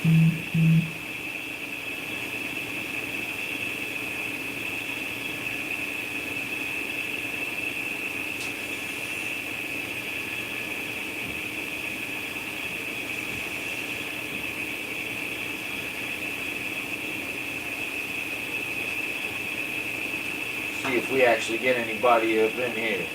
See if we actually get anybody up in here.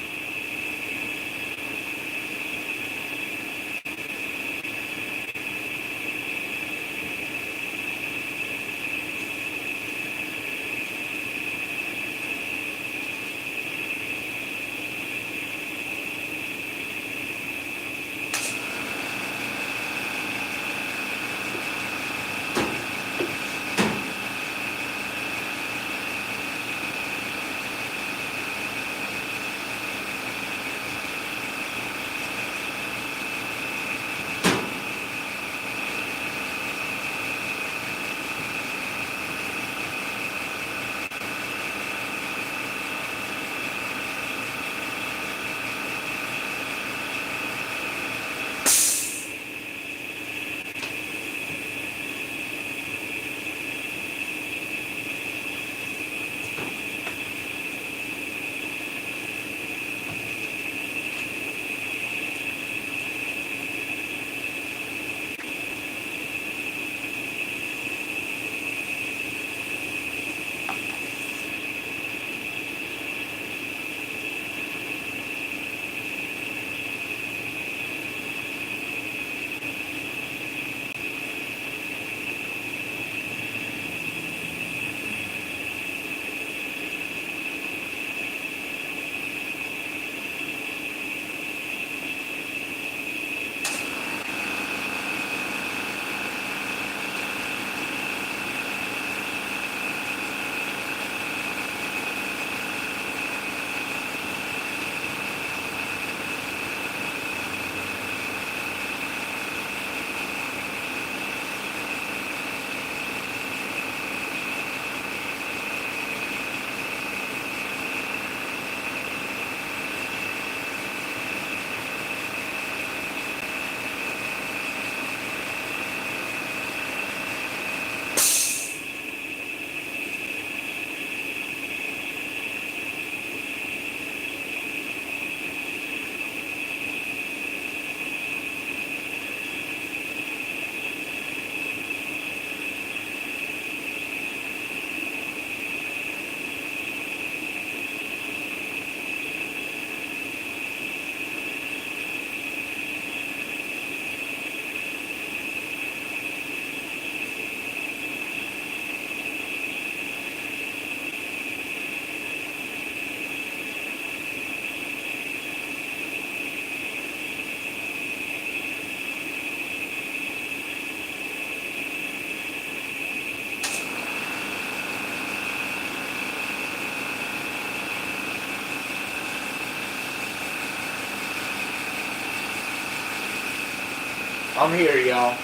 I'm here, y'all.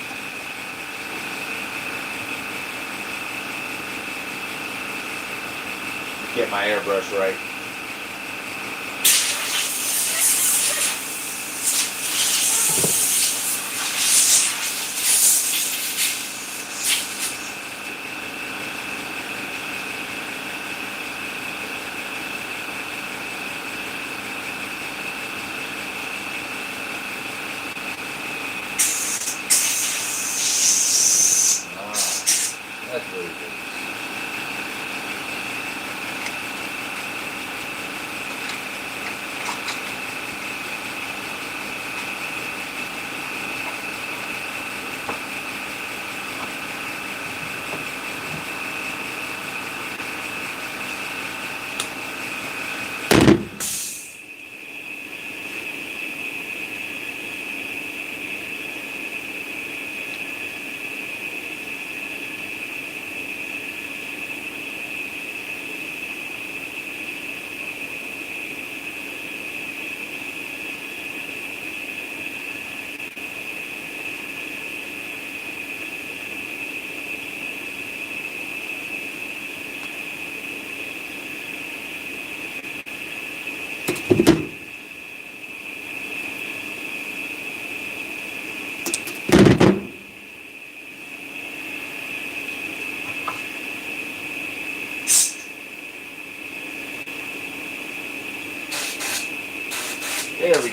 Get my airbrush right. That's really good.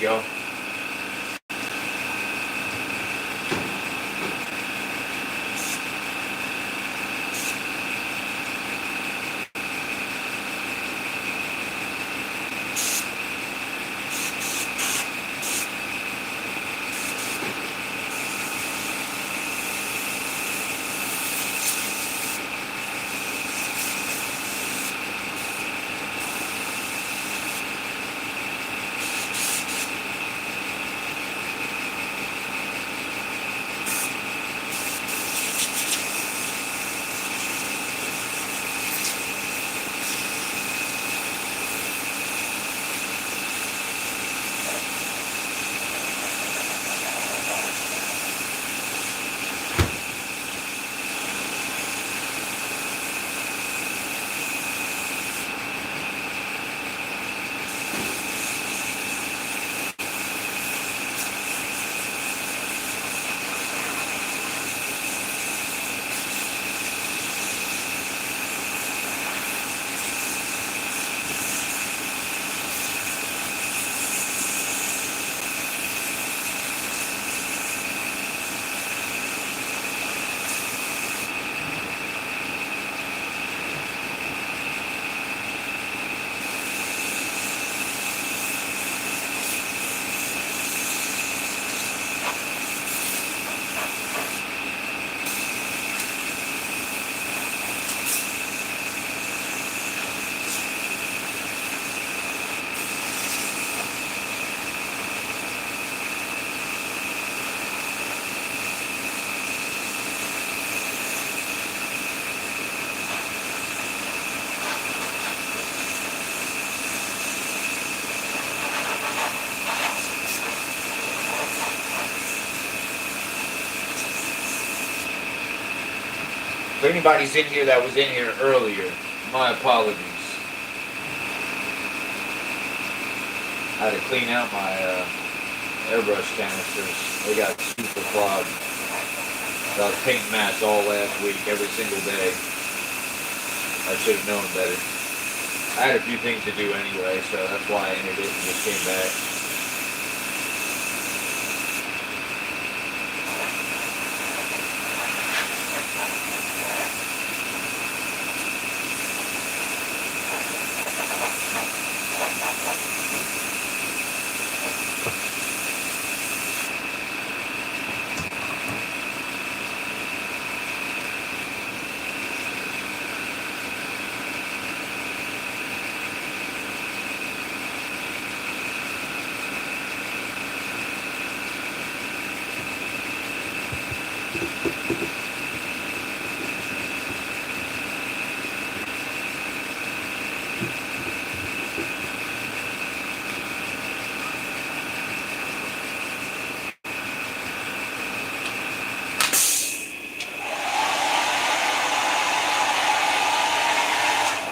go. If anybody's in here that was in here earlier, my apologies. I had to clean out my airbrush canisters. They got super clogged. So I was painting mats all last week, every single day. I should have known better. I had a few things to do anyway, so that's why I ended it and just came back.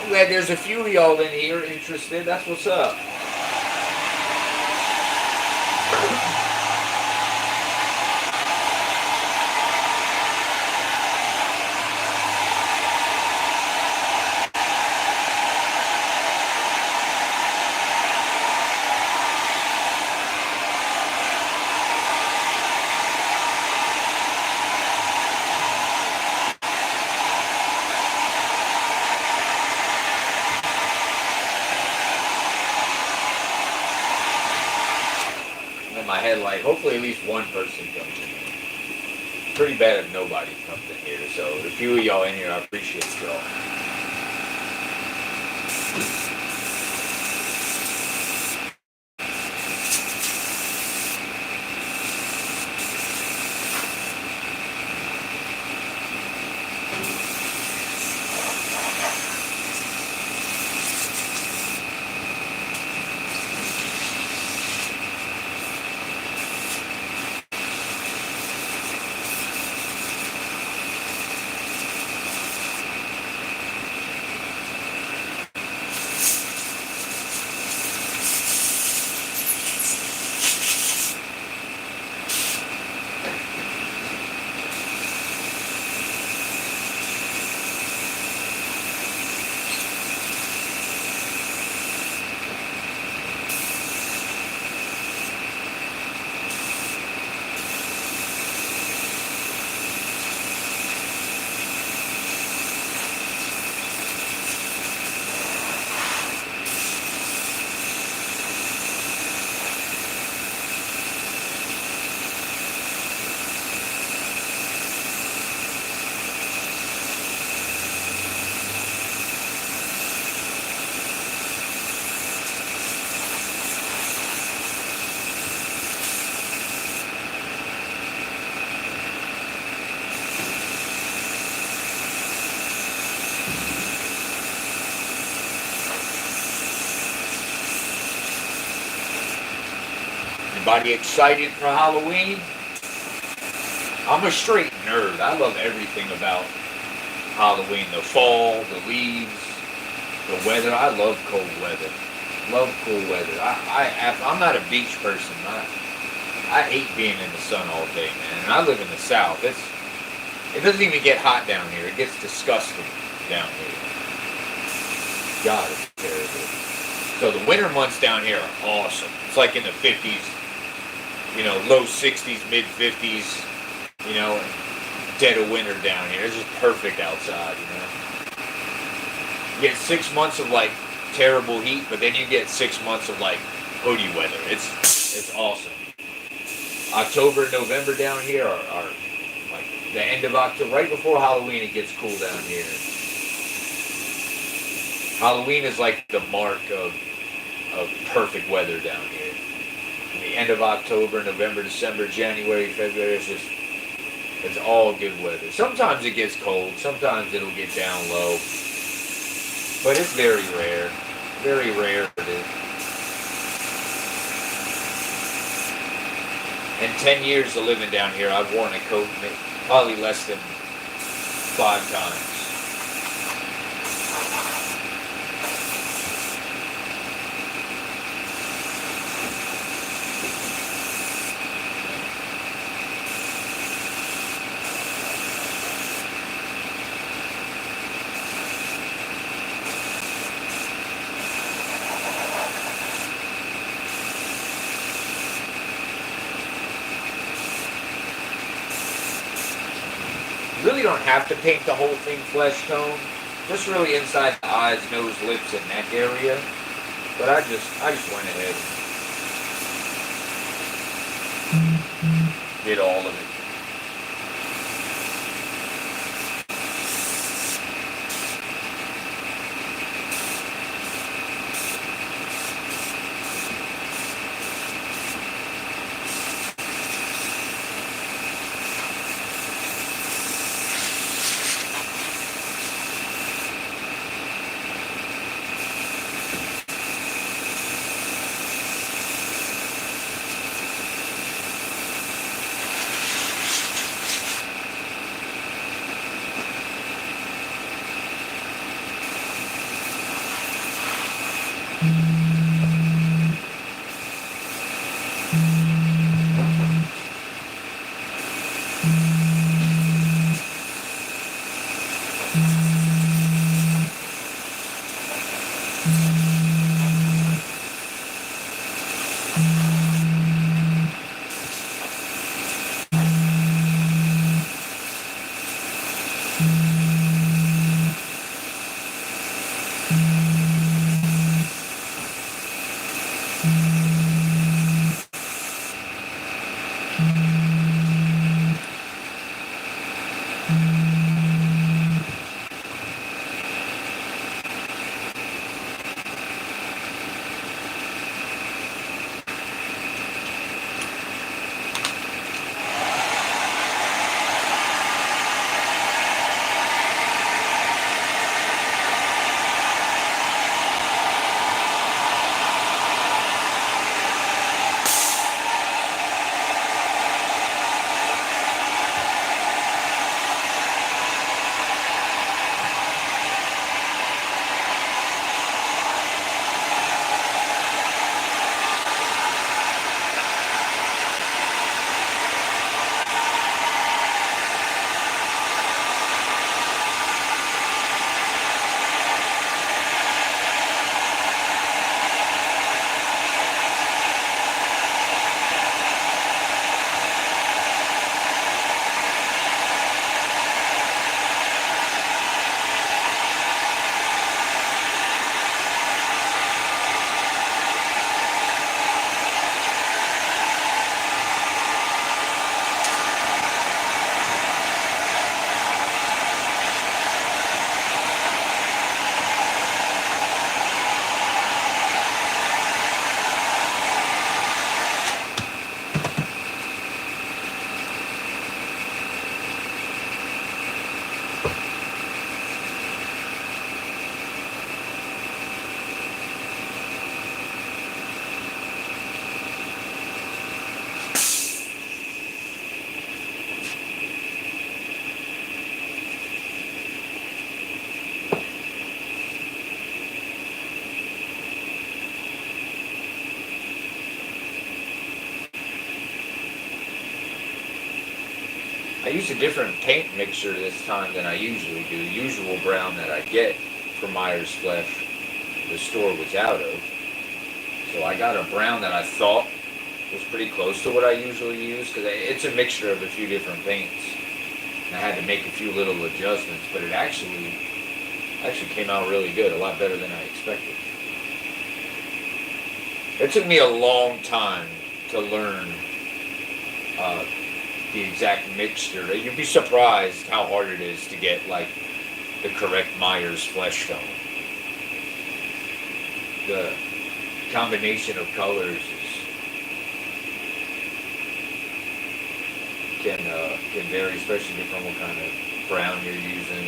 Glad there's a few of y'all in here interested. That's what's up. My head like, hopefully at least one person comes in here. Pretty bad if nobody comes in here, so the few of y'all in here, I appreciate y'all. Anybody excited for Halloween? I'm a straight nerd. I love everything about Halloween. The fall, the leaves, the weather. I love cold weather. Love cool weather. I'm not a beach person. I hate being in the sun all day, man. And I live in the South. It doesn't even get hot down here. It gets disgusting down here. God, it's terrible. So the winter months down here are awesome. It's like in the 50s, low 60s, mid 50s, dead of winter down here. It's just perfect outside. You get 6 months of like terrible heat, but then you get 6 months of like hoodie weather. It's awesome. October and November down here are like the end of October, right before Halloween. It gets cool down here. Halloween is like the mark of perfect weather down here. The end of October, November, December, January, February, it's all good weather. Sometimes it gets cold, sometimes it'll get down low, but it's very rare. Very rare it is. In 10 years of living down here, I've worn a coat probably less than 5 times. Really don't have to paint the whole thing flesh tone, just really inside the eyes, nose, lips, and neck area. But I just went ahead and did all of it. I used a different paint mixture this time than I usually do. The usual brown that I get from Myers Flesh, the store was out of. So I got a brown that I thought was pretty close to what I usually use, because it's a mixture of a few different paints. And I had to make a few little adjustments, but it actually came out really good, a lot better than I expected. It took me a long time to learn the exact mixture. You'd be surprised how hard it is to get like the correct Myers Flesh tone. The combination of colors can vary, especially depending on what kind of brown you're using.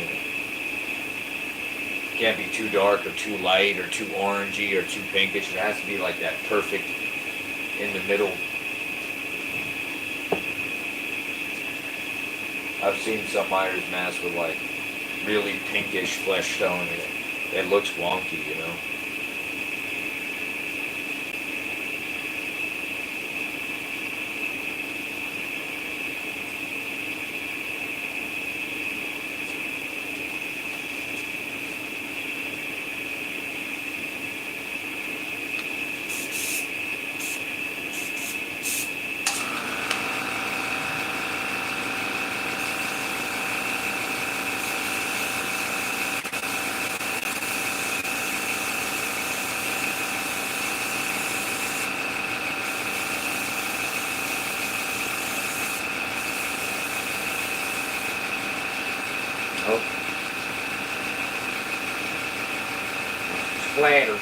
It can't be too dark or too light or too orangey or too pinkish. It has to be like that perfect in the middle. I've seen some Myers masks with like really pinkish flesh tone, and it looks wonky, you know. Oh. Splatter.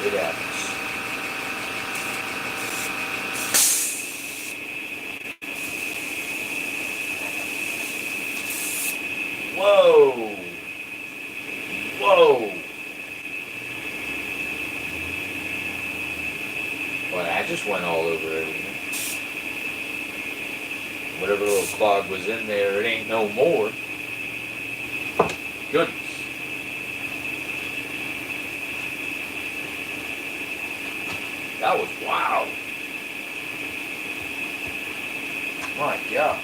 It happens. Whoa! Whoa! Well, that just went all over everything. Whatever little clog was in there, it ain't no more. Goodness. That was wow. My God.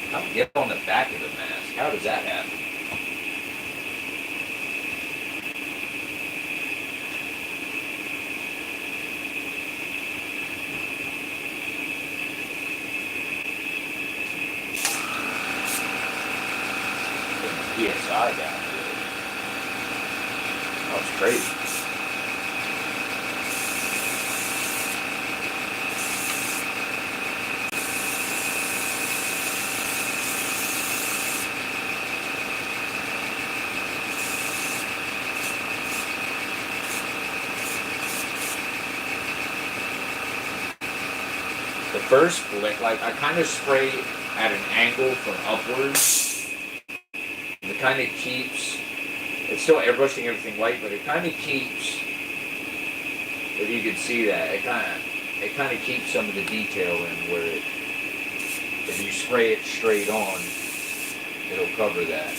How do you get on the back of the mask? How does that happen? PSI down here. That was crazy. The first flick, like I kind of spray at an angle from upwards. It kind of keeps, it's still airbrushing everything white, but it kind of keeps, if you can see that, it kind of keeps some of the detail in where it, if you spray it straight on, it'll cover that.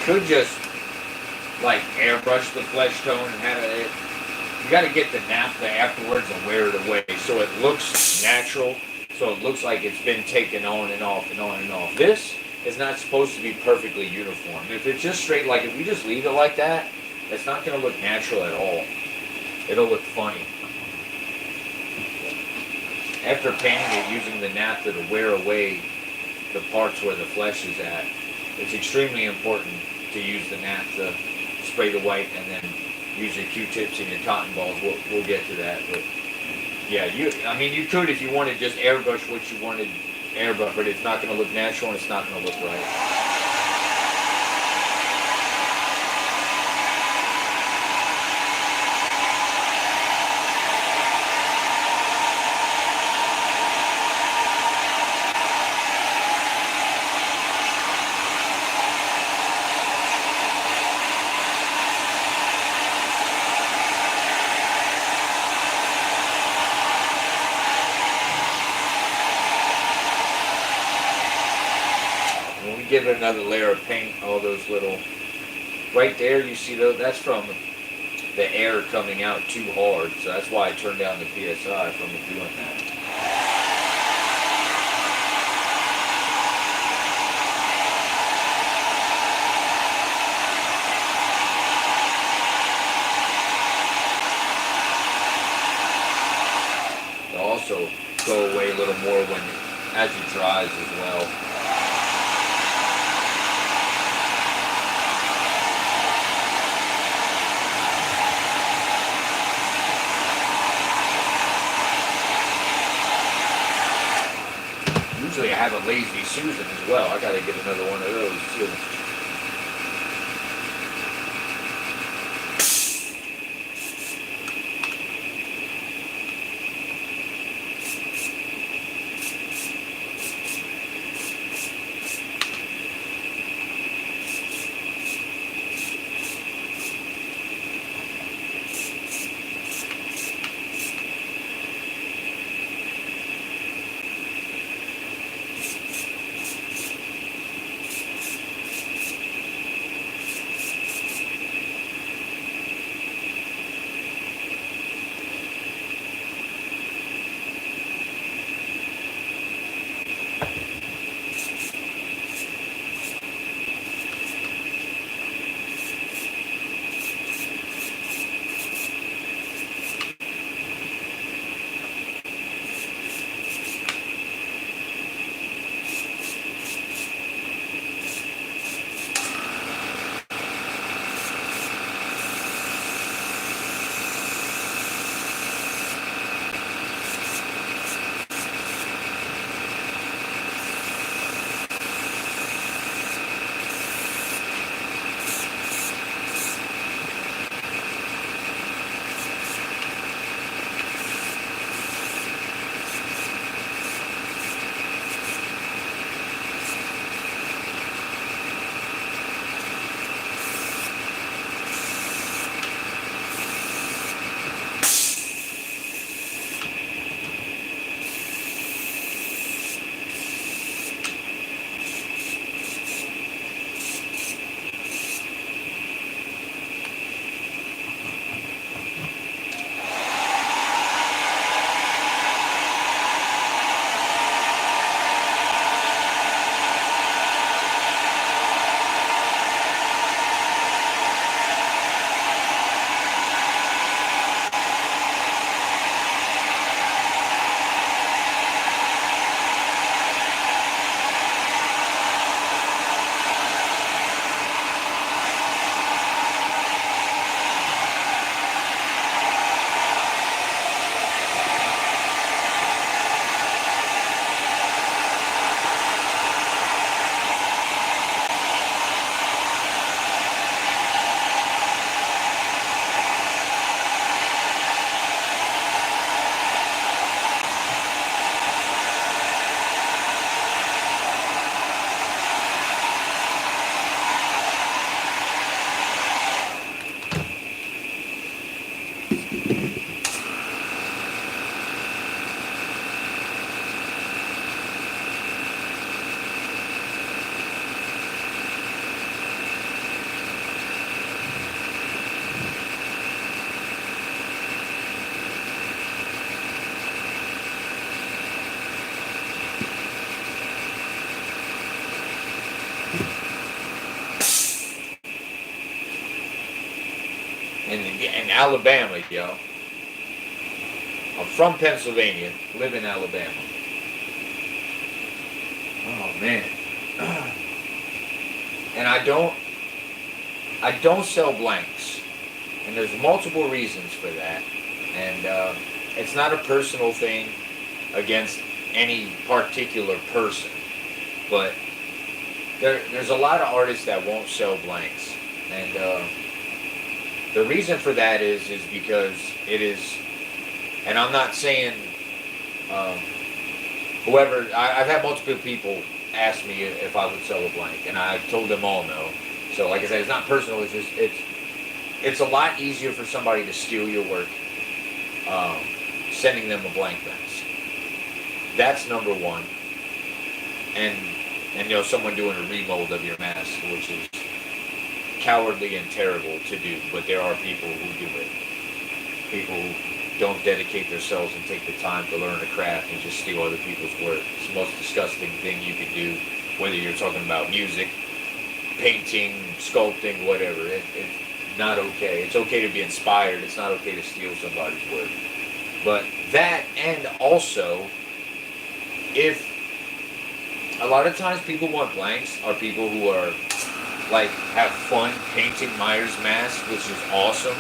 could just like airbrush the flesh tone and have it. You got to get the naphtha afterwards and wear it away so it looks natural. So it looks like it's been taken on and off and on and off. This is not supposed to be perfectly uniform. If it's just straight, like if we just leave it like that, it's not going to look natural at all. It'll look funny. After painting it using the naphtha to wear away the parts where the flesh is at, it's extremely important to use the naphtha, spray the white, and then use your Q-tips and your cotton balls. We'll get to that, but yeah, I mean, you could if you wanted just airbrush what you wanted airbrush, but it's not going to look natural and it's not going to look right. When we give it another layer of paint, all those little, right there, you see those, that's from the air coming out too hard, so that's why I turned down the PSI from doing that. It'll also go away a little more as it dries as well. Usually I have a Lazy Susan as well. I gotta get another one of those too. Alabama, yo. I'm from Pennsylvania, live in Alabama. Oh man. And I don't sell blanks. And there's multiple reasons for that. And it's not a personal thing against any particular person. But there's a lot of artists that won't sell blanks. And the reason for that is because it is, and I'm not saying um, whoever, I've had multiple people ask me if I would sell a blank, and I've told them all no. So like I said, it's not personal, it's a lot easier for somebody to steal your work um, sending them a blank mask. That's number one. And someone doing a remold of your mask, which is cowardly and terrible to do, but there are people who do it. People who don't dedicate themselves and take the time to learn a craft and just steal other people's work. It's the most disgusting thing you can do, whether you're talking about music, painting, sculpting, whatever. It's not okay. It's okay to be inspired. It's not okay to steal somebody's work. But that, and also, if a lot of times people want blanks are people who are like have fun painting Myers masks, which is awesome.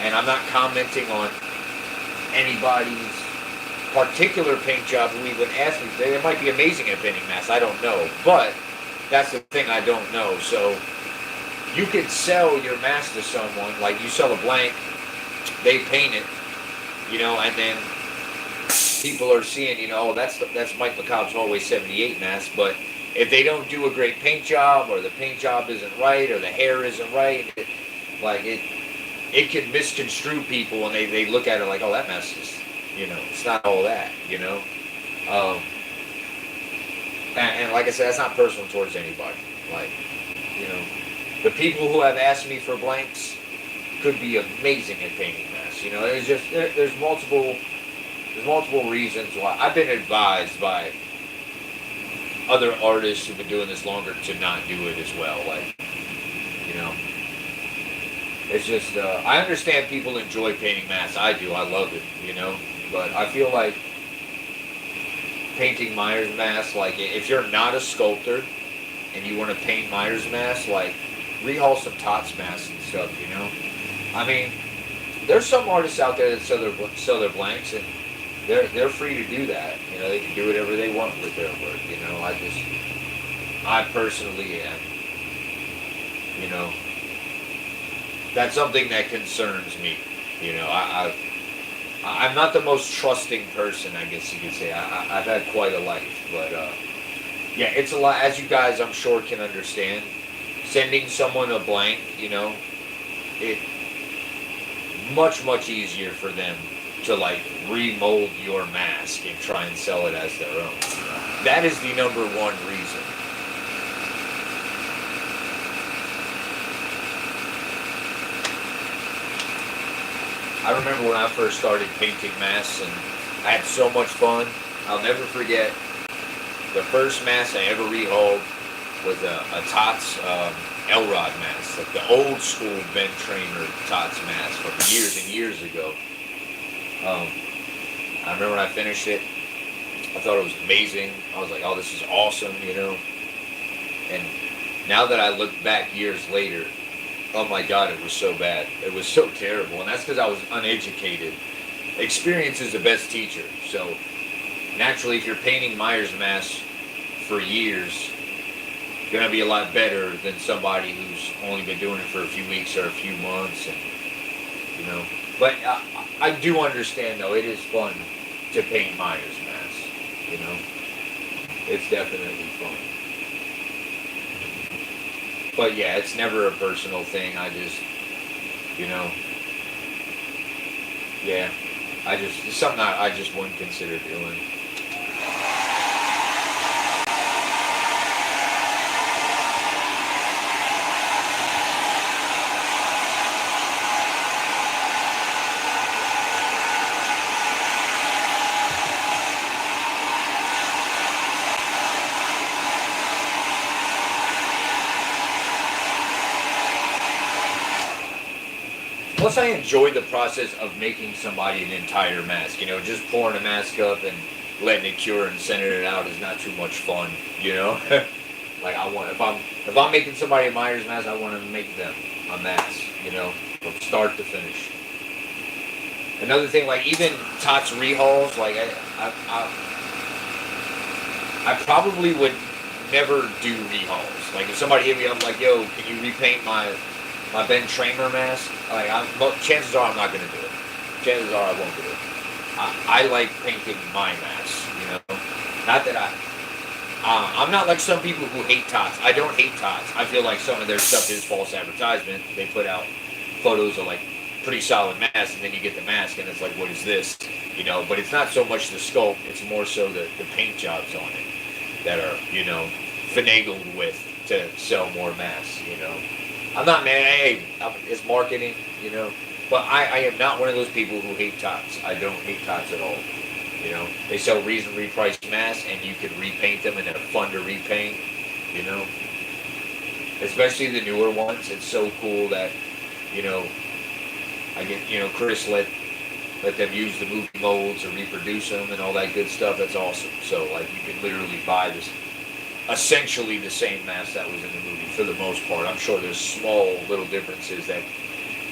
And I'm not commenting on anybody's particular paint job who even asked me. They might be amazing at painting masks. I don't know, but that's the thing, I don't know. So you could sell your mask to someone, like you sell a blank, they paint it, and then people are seeing, oh, that's Mike Macabre's Hallway 78 mask, but if they don't do a great paint job, or the paint job isn't right, or the hair isn't right, it can misconstrue people, and they look at it like, oh, that mask is, it's not all that, and like I said, that's not personal towards anybody. Like, the people who have asked me for blanks could be amazing at painting masks. It's just there's multiple reasons why. I've been advised by other artists who've been doing this longer to not do it as well. Like, it's just I understand people enjoy painting masks. I do. I love it. But I feel like painting Myers masks, like if you're not a sculptor and you want to paint Myers masks, like rehaul some Tots masks and stuff. I mean, there's some artists out there that sell their blanks, and they're free to do that. They can do whatever they want with their work. I personally am. That's something that concerns me. I'm not the most trusting person, I guess you could say. I've had quite a life, but yeah, it's a lot. As you guys, I'm sure, can understand, sending someone a blank, it much easier for them to like remold your mask and try and sell it as their own. That is the number one reason. I remember when I first started painting masks, and I had so much fun. I'll never forget the first mask I ever rehauled was a Tots Elrod mask, like the old school Ben Tramer Tots mask from years and years ago. I remember when I finished it, I thought it was amazing. I was like, oh, this is awesome, And now that I look back years later, oh my God, it was so bad. It was so terrible. And that's because I was uneducated. Experience is the best teacher. So naturally, if you're painting Myers masks for years, you're going to be a lot better than somebody who's only been doing it for a few weeks or a few months. And But I do understand, though, it is fun to paint Myers masks, It's definitely fun. But yeah, it's never a personal thing. I just, yeah, it's something I just wouldn't consider doing. Plus, I enjoy the process of making somebody an entire mask. Just pouring a mask up and letting it cure and sending it out is not too much fun. Like if I'm making somebody a Myers mask, I want to make them a mask. From start to finish. Another thing, like even Tots rehauls, like I probably would never do rehauls. Like if somebody hit me up like, yo, can you repaint my Ben Tramer mask? Like chances are I'm not gonna do it. Chances are I won't do it. I like painting my masks. Not that I'm not like some people who hate Tots. I don't hate Tots. I feel like some of their stuff is false advertisement. They put out photos of like pretty solid masks, and then you get the mask, and it's like, what is this? But it's not so much the sculpt; it's more so the paint jobs on it that are finagled with to sell more masks. I'm not mad. Hey, it's marketing. But I am not one of those people who hate Tots. I don't hate Tots at all. They sell reasonably priced masks, and you can repaint them, and they're fun to repaint. Especially the newer ones. It's so cool that I get Chris let them use the movie molds or reproduce them and all that good stuff. That's awesome. So like you can literally buy this essentially the same mask that was in the movie for the most part. I'm sure there's small little differences that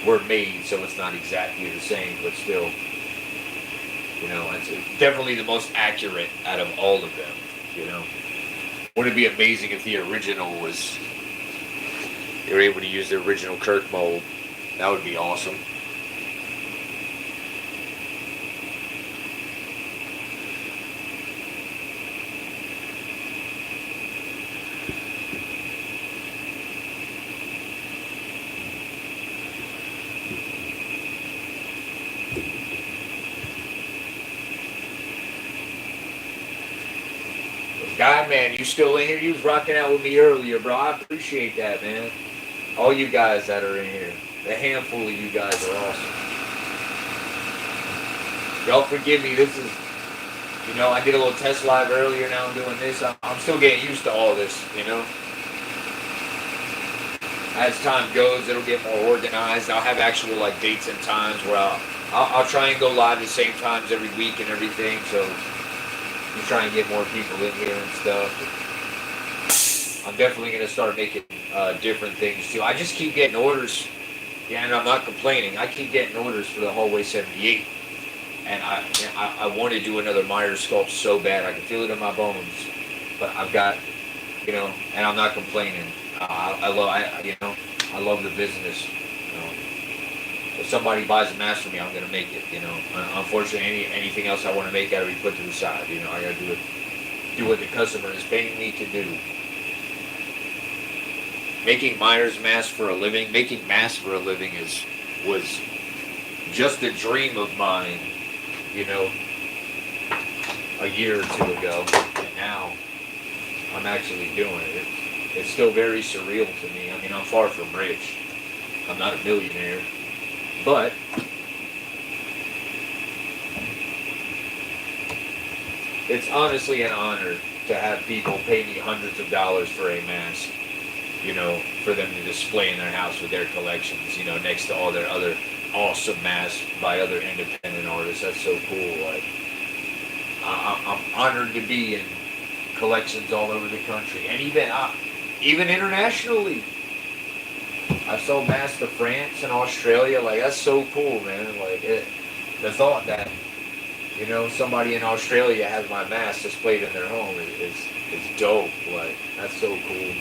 were made, so it's not exactly the same, but still. It's definitely the most accurate out of all of them, Wouldn't it be amazing if the original was, they were able to use the original Kirk mold? That would be awesome. God, man, you still in here? You was rocking out with me earlier, bro. I appreciate that, man. All you guys that are in here. A handful of you guys are awesome. Y'all forgive me. This is, I did a little test live earlier. Now I'm doing this. I'm still getting used to all this, As time goes, it'll get more organized. I'll have actual, like, dates and times where I'll try and go live the same times every week and everything, so you try and get more people in here and stuff. I'm definitely going to start making different things too. I just keep getting orders, and I'm not complaining. I keep getting orders for the Hallway 78, and I want to do another Myers sculpt so bad. I can feel it in my bones, but I've got, and I'm not complaining. I love the business. If somebody buys a mask from me, I'm gonna make it. Unfortunately, anything else I want to make got to be put to the side. I got to do what the customer is paying me to do. Making Myers masks for a living, making masks for a living was just a dream of mine. A year or two ago, and now I'm actually doing it. It's still very surreal to me. I mean, I'm far from rich. I'm not a millionaire. But it's honestly an honor to have people pay me hundreds of dollars for a mask, for them to display in their house with their collections, next to all their other awesome masks by other independent artists. That's so cool. Like, I'm honored to be in collections all over the country, and even internationally. I've sold masks to France and Australia. Like, that's so cool, man. Like, the thought that, somebody in Australia has my mask displayed in their home is dope. Like, that's so cool.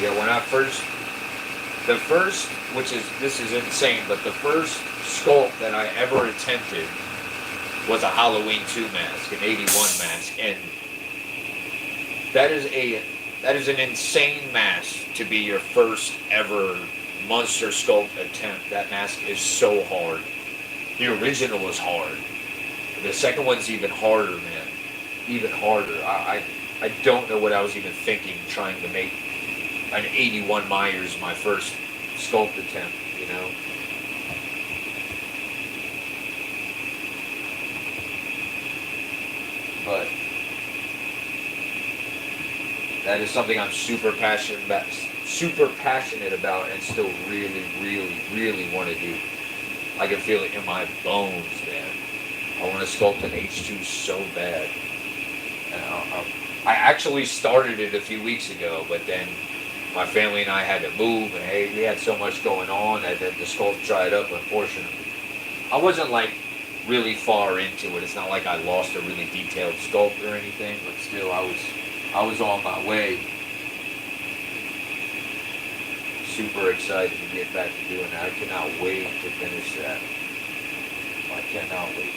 Yeah, when I first... this is insane, but the first sculpt that I ever attempted was a Halloween 2 mask, an 81 mask, and that is an insane mask to be your first ever monster sculpt attempt. That mask is so hard. The original was hard. The second one's even harder, man. Even harder. I don't know what I was even thinking trying to make an 81 Myers my first sculpt attempt, That is something I'm super passionate about, and still really, really, really want to do. I can feel it in my bones, man. I want to sculpt an H2 so bad. And I actually started it a few weeks ago, but then my family and I had to move, and hey, we had so much going on that the sculpt dried up, unfortunately. I wasn't like really far into it. It's not like I lost a really detailed sculpt or anything, but still, I was on my way. Super excited to get back to doing that. I cannot wait to finish that. I cannot wait.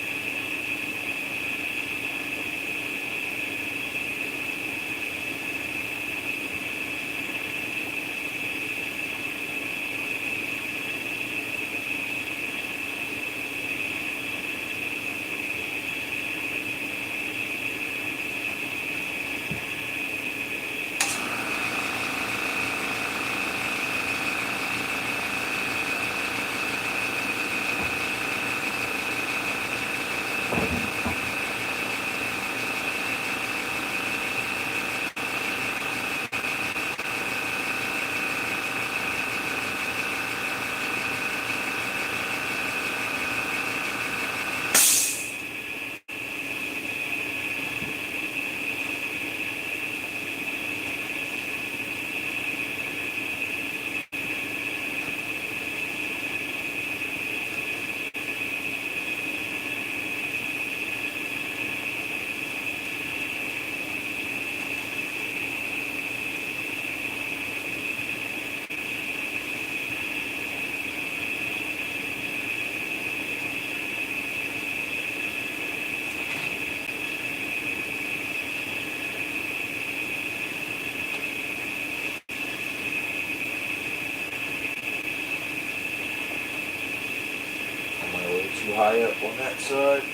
Too high up on that side.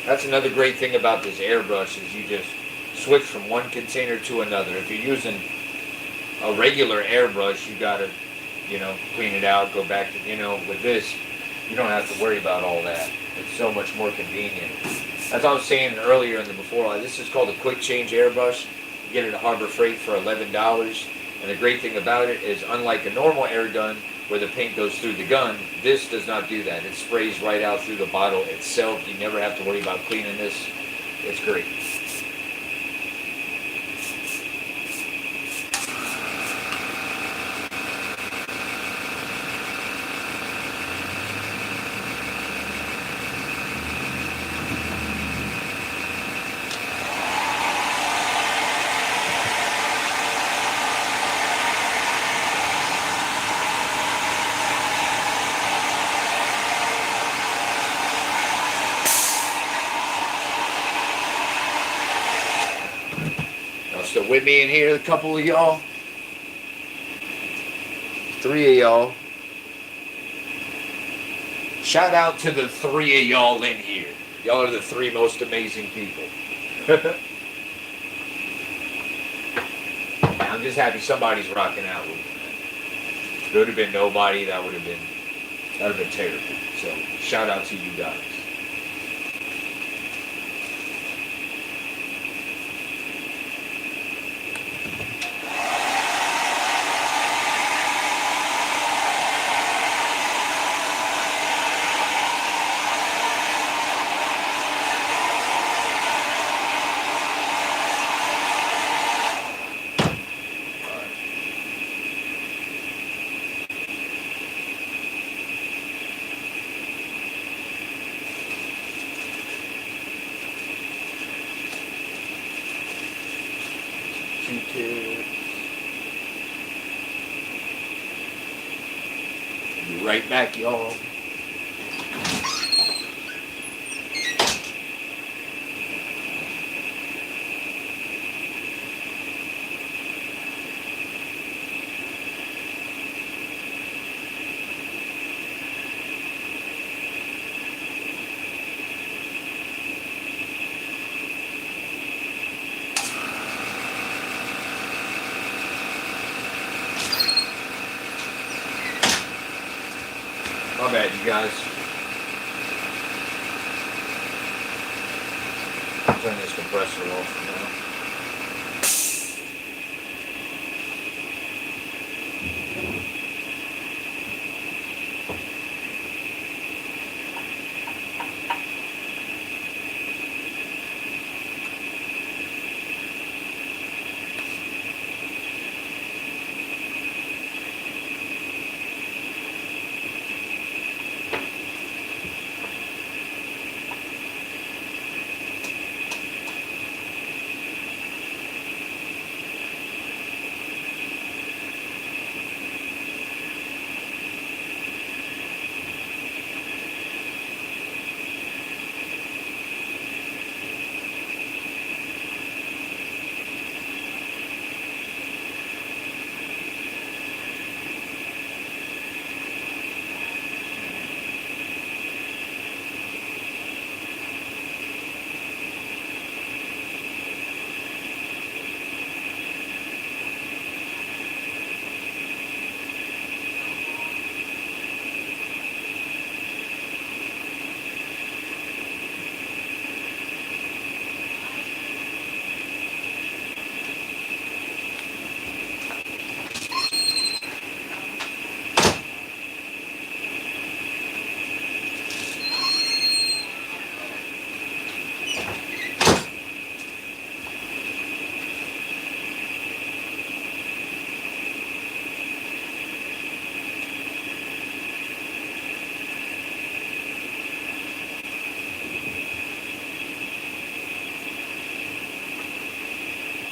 That's another great thing about this airbrush is you just switch from one container to another. If you're using a regular airbrush, you gotta, clean it out, go back to, with this, you don't have to worry about all that. It's so much more convenient. As I was saying earlier in the before, this is called a quick change airbrush. You get it at Harbor Freight for $11. And the great thing about it is, unlike a normal air gun where the paint goes through the gun, this does not do that. It sprays right out through the bottle itself. You never have to worry about cleaning this. It's great. with me in here, a couple of y'all. 3 of y'all. Shout out to the 3 of y'all in here. Y'all are the 3 most amazing people. I'm just happy somebody's rocking out with me. If it would have been nobody, that would have been terrible. So shout out to you guys. Be right back, y'all. My bad, you guys. Turn this compressor off for now.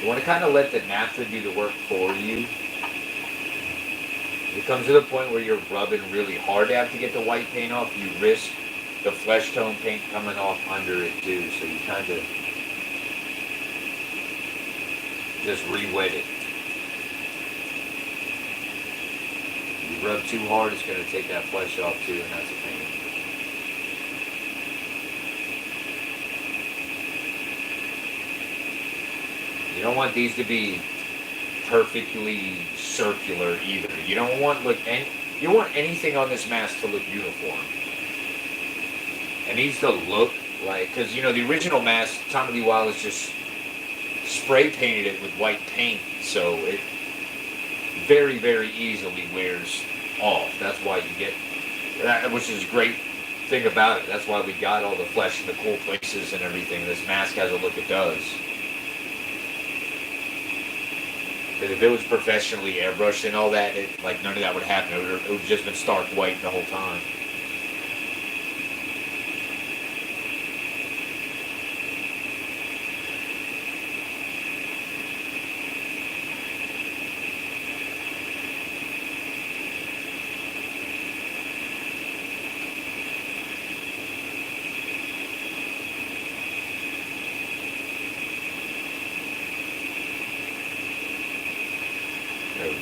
You want to kind of let the naphtha do the work for you. If it comes to the point where you're rubbing really hard after to get the white paint off, you risk the flesh tone paint coming off under it too. So you kind of just re-wet it. If you rub too hard, it's going to take that flesh off too, and that's a pain. You don't want these to be perfectly circular either. You don't want you don't want anything on this mask to look uniform. It needs to look like, because you know the original mask, Tommy Lee Wallace just spray painted it with white paint, so it very, very easily wears off. That's why you get that, which is a great thing about it. That's why we got all the flesh in the cool places and everything. This mask has a look it does. But if it was professionally airbrushed and all that, like none of that would happen. It would have just been stark white the whole time.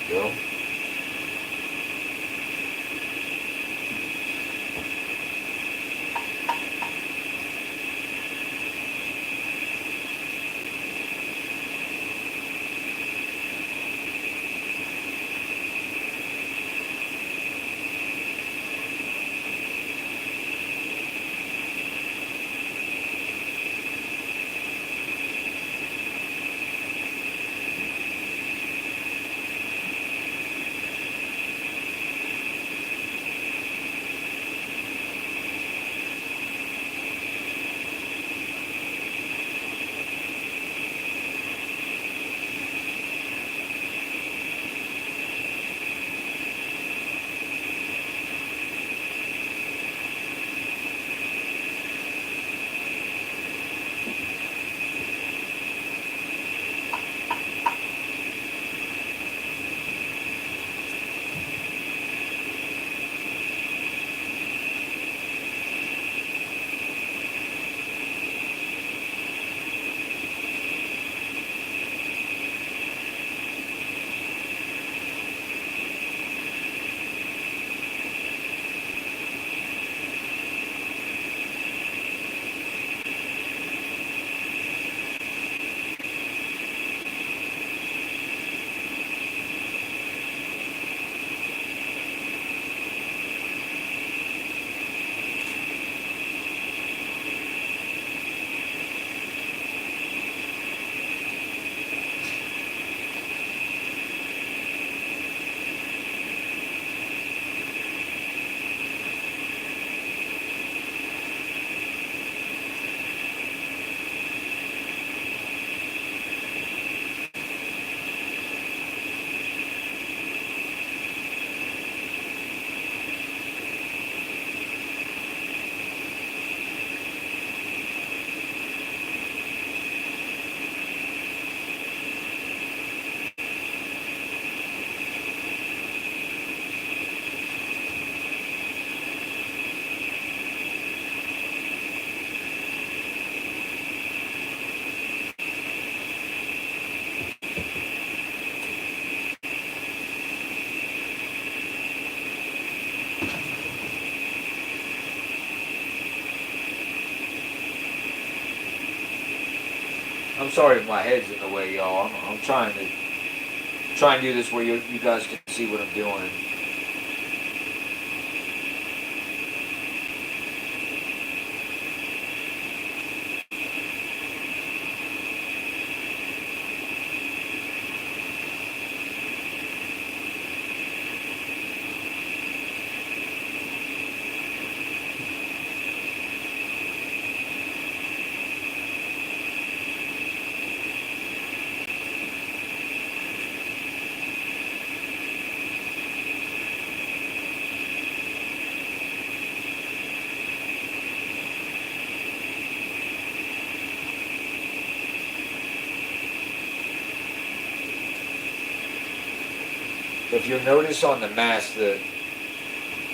we go. I'm sorry if my head's in the way, y'all. I'm trying to do this where you guys can see what I'm doing. If you'll notice on the mask, the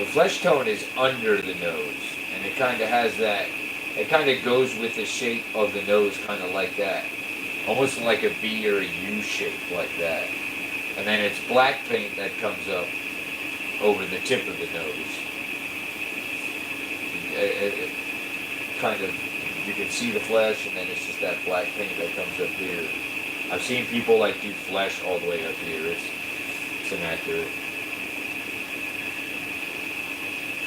flesh tone is under the nose, and it kind of has that. It kind of goes with the shape of the nose, kind of like that, almost like a V or a U shape, like that. And then it's black paint that comes up over the tip of the nose. It kind of, you can see the flesh, and then it's just that black paint that comes up here. I've seen people like do flesh all the way up here. It's inaccurate.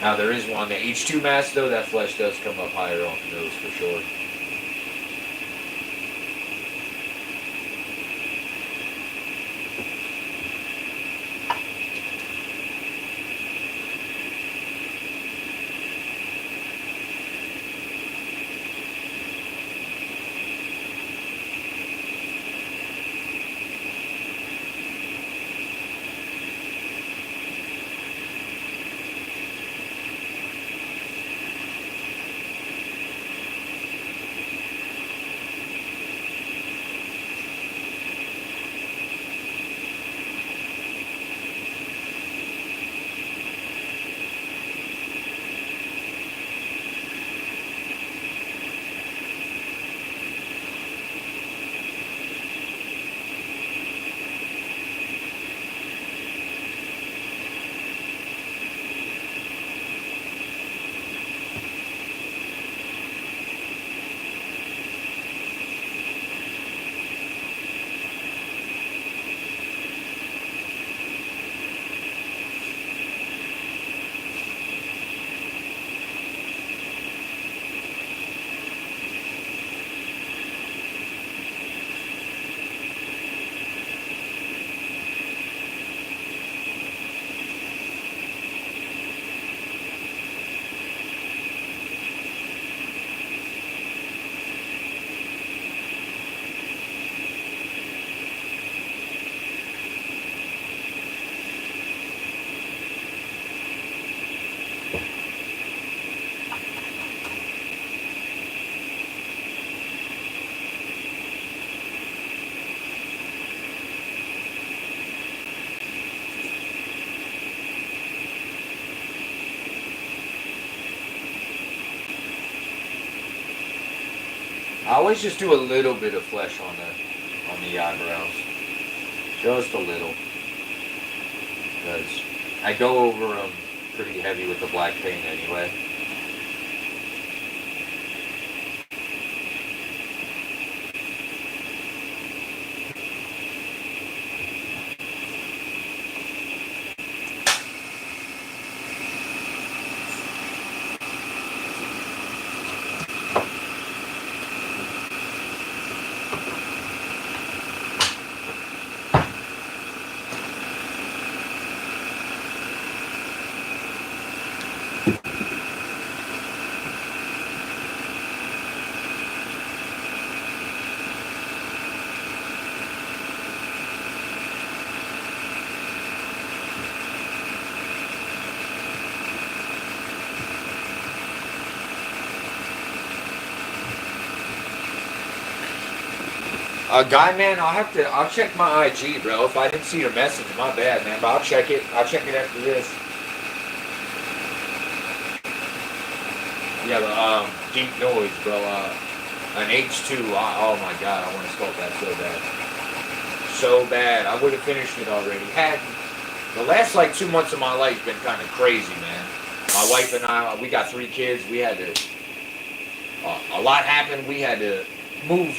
Now there is one, the H2 mask though, that flesh does come up higher on the nose for sure. I always just do a little bit of flesh on the eyebrows, just a little, because I go over them pretty heavy with the black paint anyway. Guy, man, I'll check my IG, bro. If I didn't see your message, my bad, man. But I'll check it. I'll check it after this. Yeah, but deep noise, bro. An H2. Oh my God, I want to sculpt that so bad, so bad. I would have finished it already. Had the last like 2 months of my life been kind of crazy, man. My wife and I, we got 3 kids. We had to. A lot happened. We had to move.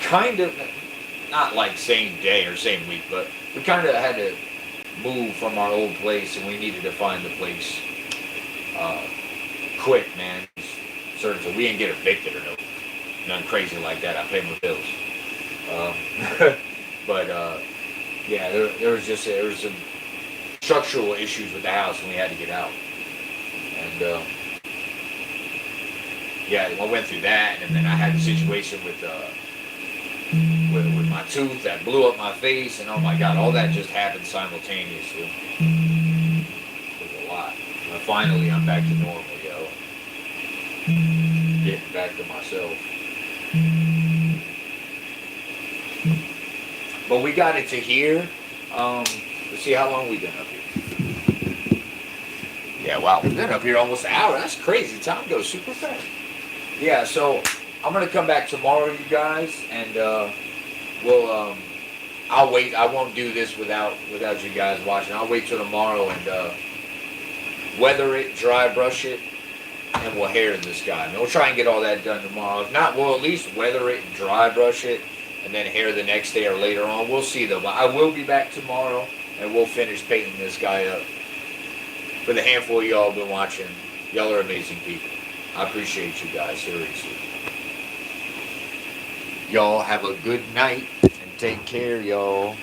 Kind of, not like same day or same week, but we kind of had to move from our old place, and we needed to find a place quick, man. Certain, so we didn't get evicted or nothing crazy like that. I paid my bills, but yeah, there was some structural issues with the house, and we had to get out. And yeah, I went through that, and then I had a situation with my tooth that blew up my face, and oh my God, all that just happened simultaneously. It was a lot. But finally, I'm back to normal, yo. Getting back to myself. But we got it to here. Let's see how long we've been up here. Yeah, wow, we've been up here almost an hour. That's crazy. Time goes super fast. Yeah, so I'm gonna come back tomorrow, you guys, and I'll wait. I won't do this without you guys watching. I'll wait till tomorrow and weather it, dry brush it, and we'll hair this guy. And we'll try and get all that done tomorrow. If not, we'll at least weather it and dry brush it, and then hair the next day or later on. We'll see though. But I will be back tomorrow, and we'll finish painting this guy up. For the handful of y'all been watching, y'all are amazing people. I appreciate you guys, seriously. Y'all have a good night and take care, y'all.